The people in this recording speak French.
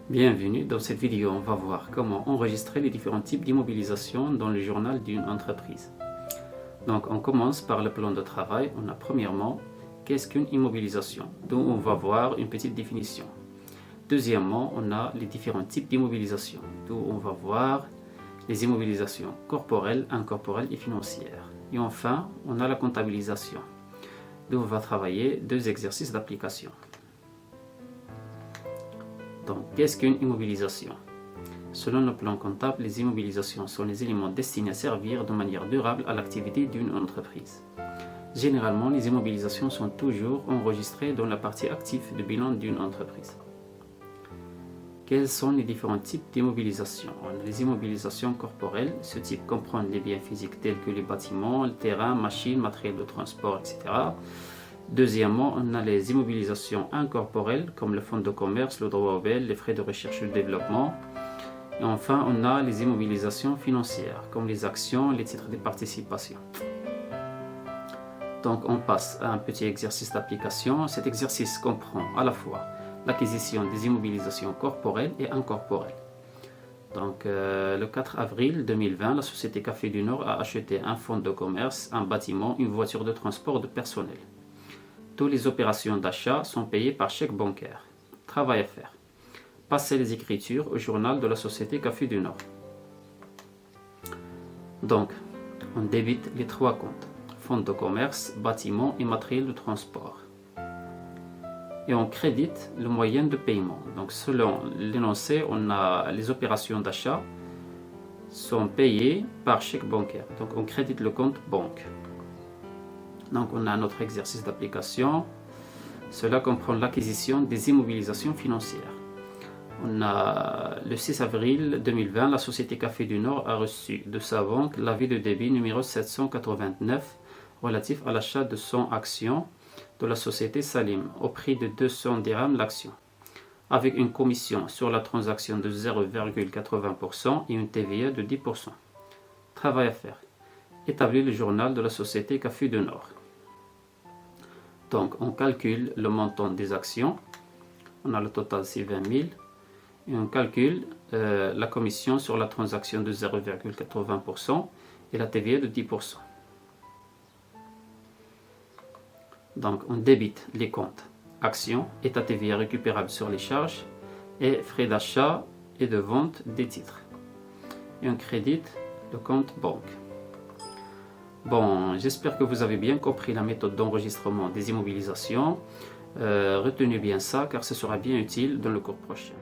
Bienvenue, dans cette vidéo on va voir comment enregistrer les différents types d'immobilisation dans le journal d'une entreprise. Donc on commence par le plan de travail. On a premièrement qu'est-ce qu'une immobilisation, dont on va voir une petite définition. Deuxièmement, on a les différents types d'immobilisation, d'où on va voir les immobilisations corporelles, incorporelles et financières. Et enfin, on a la comptabilisation, d'où on va travailler deux exercices d'application. Donc, qu'est-ce qu'une immobilisation? Selon le plan comptable, les immobilisations sont les éléments destinés à servir de manière durable à l'activité d'une entreprise. Généralement, les immobilisations sont toujours enregistrées dans la partie active du bilan d'une entreprise. Quels sont les différents types d'immobilisation? On a les immobilisations corporelles. Ce type comprend les biens physiques tels que les bâtiments, le terrain, machines, matériel de transport, etc. Deuxièmement, on a les immobilisations incorporelles comme le fonds de commerce, le droit au bail, les frais de recherche et de développement. Et enfin, on a les immobilisations financières comme les actions, les titres de participation. Donc, on passe à un petit exercice d'application. Cet exercice comprend à la fois l'acquisition des immobilisations corporelles et incorporelles. Donc, le 4 avril 2020, la société Café du Nord a acheté un fonds de commerce, un bâtiment, une voiture de transport de personnel. Toutes les opérations d'achat sont payées par chèque bancaire. Travail à faire. Passer les écritures au journal de la société Café du Nord. Donc, on débite les trois comptes: fonds de commerce, bâtiment et matériel de transport. Et on crédite le moyen de paiement. Donc, selon l'énoncé, on a les opérations d'achat sont payées par chèque bancaire. Donc, on crédite le compte banque. Donc, on a notre exercice d'application. Cela comprend l'acquisition des immobilisations financières. On a le 6 avril 2020, la société Café du Nord a reçu de sa banque l'avis de débit numéro 789 relatif à l'achat de 100 actions de la société Salim au prix de 200 dirhams l'action, avec une commission sur la transaction de 0,80% et une TVA de 10%. Travail à faire. Établir le journal de la société Café du Nord. Donc, on calcule le montant des actions. On a le total, c'est 20 000. Et on calcule la commission sur la transaction de 0,80% et la TVA de 10%. Donc, on débite les comptes actions, état TVA récupérable sur les charges et frais d'achat et de vente des titres. Et on crédite le compte banque. Bon, j'espère que vous avez bien compris la méthode d'enregistrement des immobilisations. Retenez bien ça car ce sera bien utile dans le cours prochain.